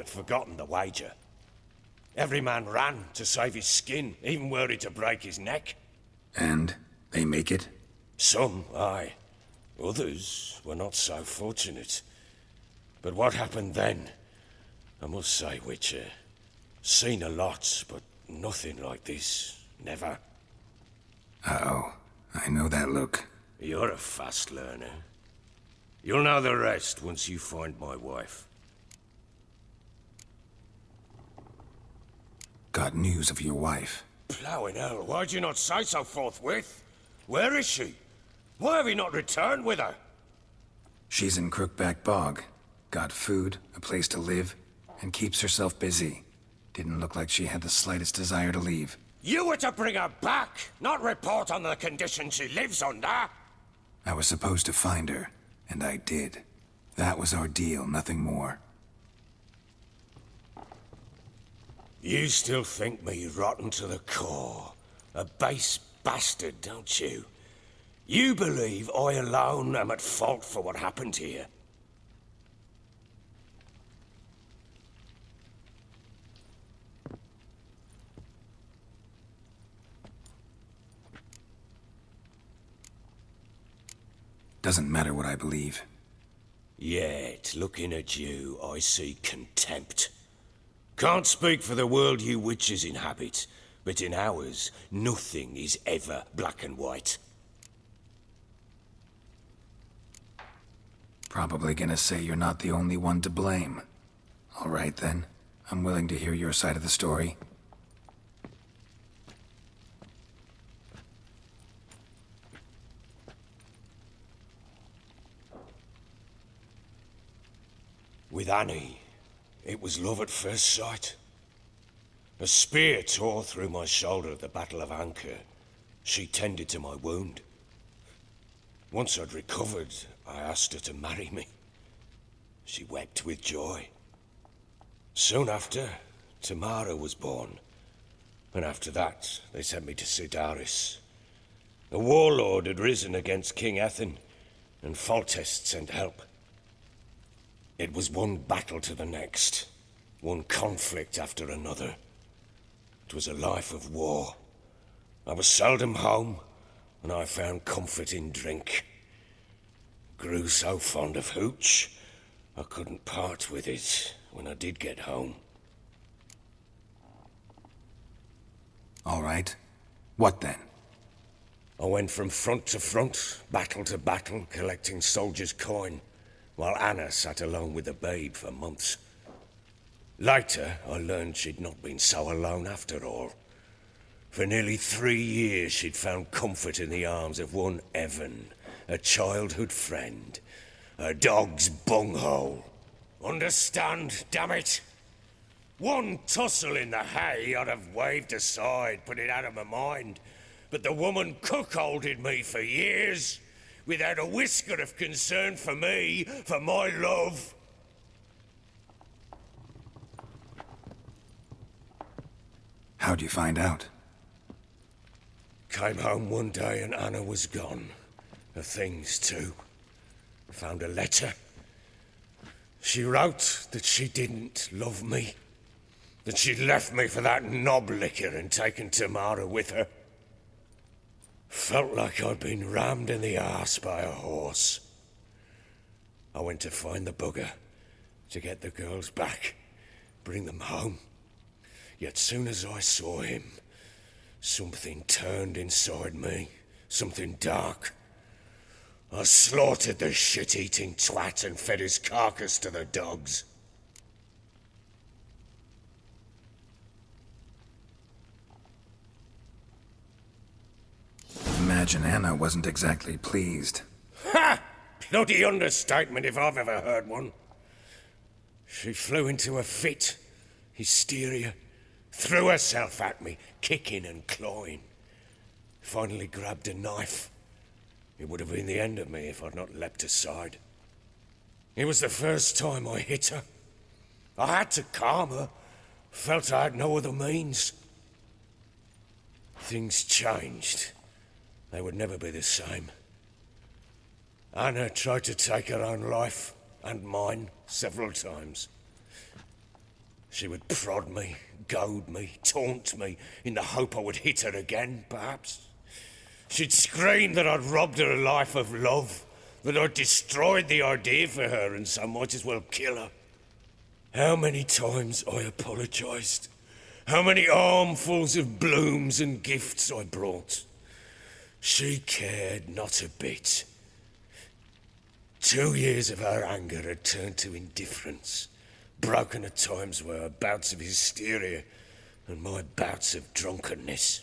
had forgotten the wager. Every man ran to save his skin, even were he to break his neck. And they make it? Some, aye. Others were not so fortunate. But what happened then? I must say, Witcher, seen a lot, but nothing like this. Never. Uh-oh. I know that look. You're a fast learner. You'll know the rest once you find my wife. Got news of your wife. Plowing hell, why'd you not say so forthwith? Where is she? Why have you not returned with her? She's in Crookback Bog. Got food, a place to live, and keeps herself busy. Didn't look like she had the slightest desire to leave. You were to bring her back, not report on the conditions she lives under. I was supposed to find her, and I did. That was our deal, nothing more. You still think me rotten to the core. A base bastard, don't you? You believe I alone am at fault for what happened here. Doesn't matter what I believe. Yet, looking at you, I see contempt. Can't speak for the world you witches inhabit, but in ours, nothing is ever black and white. Probably gonna say you're not the only one to blame. All right then. I'm willing to hear your side of the story. With Annie, it was love at first sight. A spear tore through my shoulder at the Battle of Anchor. She tended to my wound. Once I'd recovered, I asked her to marry me. She wept with joy. Soon after, Tamara was born. And after that, they sent me to Cidaris. A warlord had risen against King Ethain, and Foltest sent help. It was one battle to the next, one conflict after another. It was a life of war. I was seldom home, and I found comfort in drink. Grew so fond of hooch, I couldn't part with it when I did get home. All right. What then? I went from front to front, battle to battle, collecting soldiers' coin, while Anna sat alone with the babe for months. Later, I learned she'd not been so alone after all. For nearly 3 years, she'd found comfort in the arms of one Evan, a childhood friend, a dog's bunghole. Understand, damn it? One tussle in the hay I'd have waved aside, put it out of my mind. But the woman cuckolded me for years, without a whisker of concern for me, for my love. How'd you find out? Came home one day and Anna was gone. Her things too. Found a letter. She wrote that she didn't love me. That she'd left me for that knob licker and taken Tamara with her. Felt like I'd been rammed in the arse by a horse. I went to find the bugger, to get the girls back, bring them home. Yet soon as I saw him, something turned inside me, something dark. I slaughtered the shit-eating twat and fed his carcass to the dogs. Imagine Anna wasn't exactly pleased. Ha! Bloody understatement if I've ever heard one. She flew into a fit, hysteria, threw herself at me, kicking and clawing. Finally grabbed a knife. It would have been the end of me if I'd not leapt aside. It was the first time I hit her. I had to calm her. Felt I had no other means. Things changed. They would never be the same. Anna tried to take her own life, and mine, several times. She would prod me, goad me, taunt me, in the hope I would hit her again, perhaps. She'd scream that I'd robbed her life of love, that I'd destroyed the idea for her and so might as well kill her. How many times I apologized. How many armfuls of blooms and gifts I brought. She cared not a bit. 2 years of her anger had turned to indifference, broken at times by her bouts of hysteria and my bouts of drunkenness.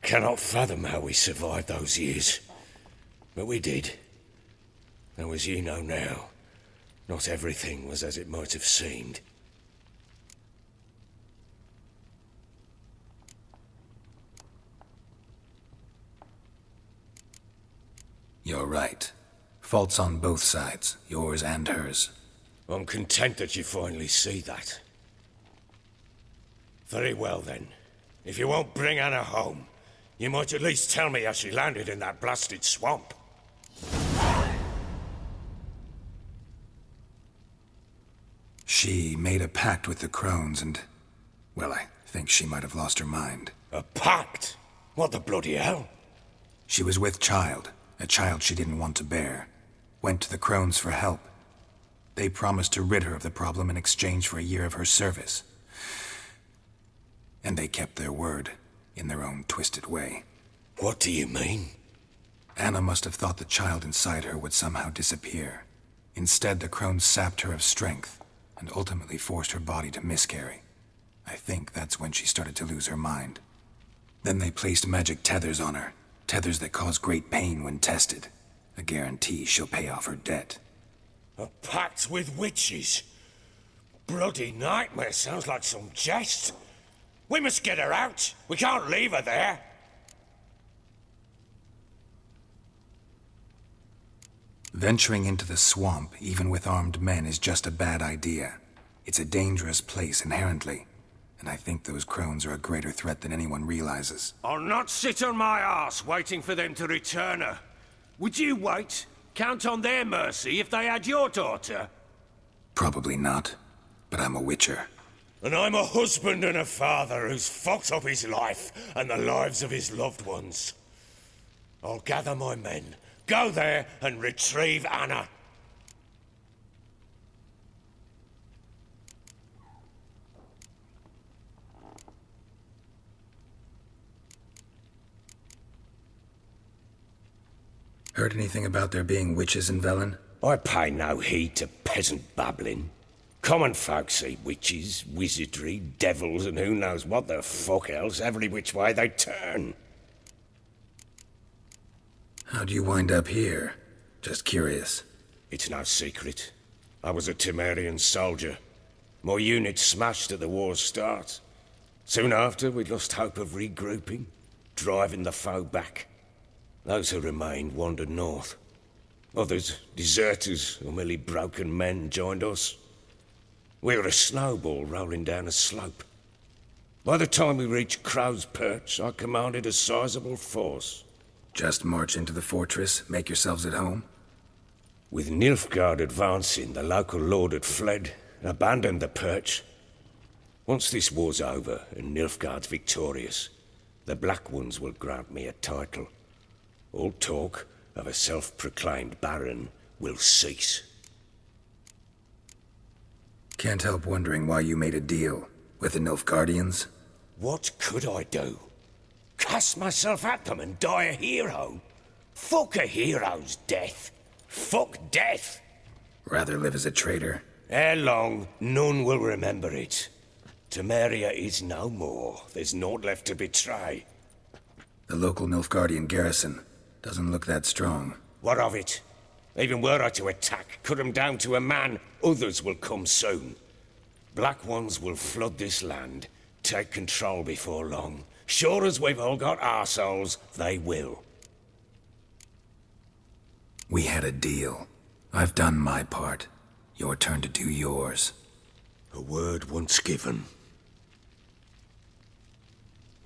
Cannot fathom how we survived those years, but we did. Though as you know now, not everything was as it might have seemed. You're right. Faults on both sides, yours and hers. I'm content that you finally see that. Very well then. If you won't bring Anna home, you might at least tell me how she landed in that blasted swamp. She made a pact with the crones and... well, I think she might have lost her mind. A pact? What the bloody hell? She was with child, a child she didn't want to bear. Went to the crones for help. They promised to rid her of the problem in exchange for a year of her service. And they kept their word, in their own twisted way. What do you mean? Anna must have thought the child inside her would somehow disappear. Instead, the crones sapped her of strength, and ultimately forced her body to miscarry. I think that's when she started to lose her mind. Then they placed magic tethers on her, tethers that cause great pain when tested. A guarantee she'll pay off her debt. A pact with witches? Bloody nightmare, sounds like some jest. We must get her out. We can't leave her there. Venturing into the swamp, even with armed men, is just a bad idea. It's a dangerous place inherently, and I think those crones are a greater threat than anyone realizes. I'll not sit on my arse waiting for them to return her. Would you wait? Count on their mercy if they had your daughter? Probably not, but I'm a witcher. And I'm a husband and a father who's fucked up his life and the lives of his loved ones. I'll gather my men, go there and retrieve Anna. Heard anything about there being witches in Velen? I pay no heed to peasant babbling. Common folk see witches, wizardry, devils, and who knows what the fuck else every which way they turn. How'd you wind up here? Just curious. It's no secret. I was a Temerian soldier. My unit smashed at the war's start. Soon after, we lost hope of regrouping, driving the foe back. Those who remained wandered north. Others, deserters or merely broken men, joined us. We were a snowball rolling down a slope. By the time we reached Crow's Perch, I commanded a sizable force. Just march into the fortress, make yourselves at home? With Nilfgaard advancing, the local lord had fled, abandoned the Perch. Once this war's over and Nilfgaard's victorious, the Black Ones will grant me a title. All talk of a self-proclaimed baron will cease. Can't help wondering why you made a deal with the Nilfgaardians. What could I do? Cast myself at them and die a hero? Fuck a hero's death. Fuck death. Rather live as a traitor. Ere long, none will remember it. Temeria is no more. There's naught left to betray. The local Nilfgaardian garrison doesn't look that strong. What of it? Even were I to attack, cut them down to a man, others will come soon. Black Ones will flood this land, take control before long. Sure as we've all got arseholes, they will. We had a deal. I've done my part. Your turn to do yours. A word once given.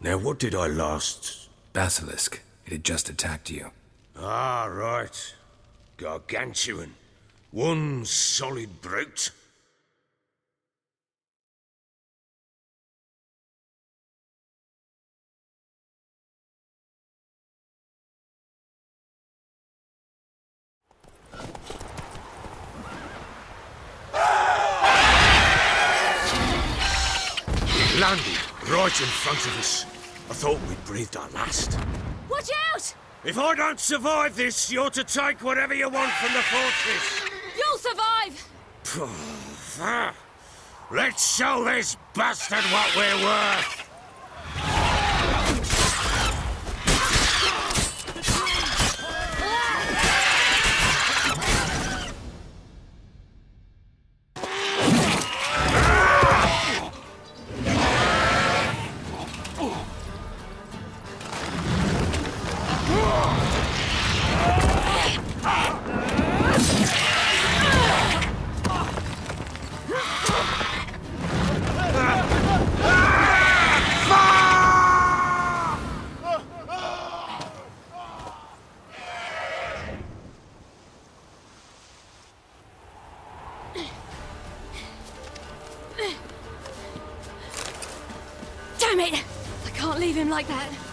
Now what did I last... Basilisk. It had just attacked you. Ah, right. Gargantuan. One solid brute. landed right in front of us. I thought we'd breathed our last. Watch out! If I don't survive this, you're to take whatever you want from the fortress. You'll survive! Let's show this bastard what we're worth! Damn it! I can't leave him like that.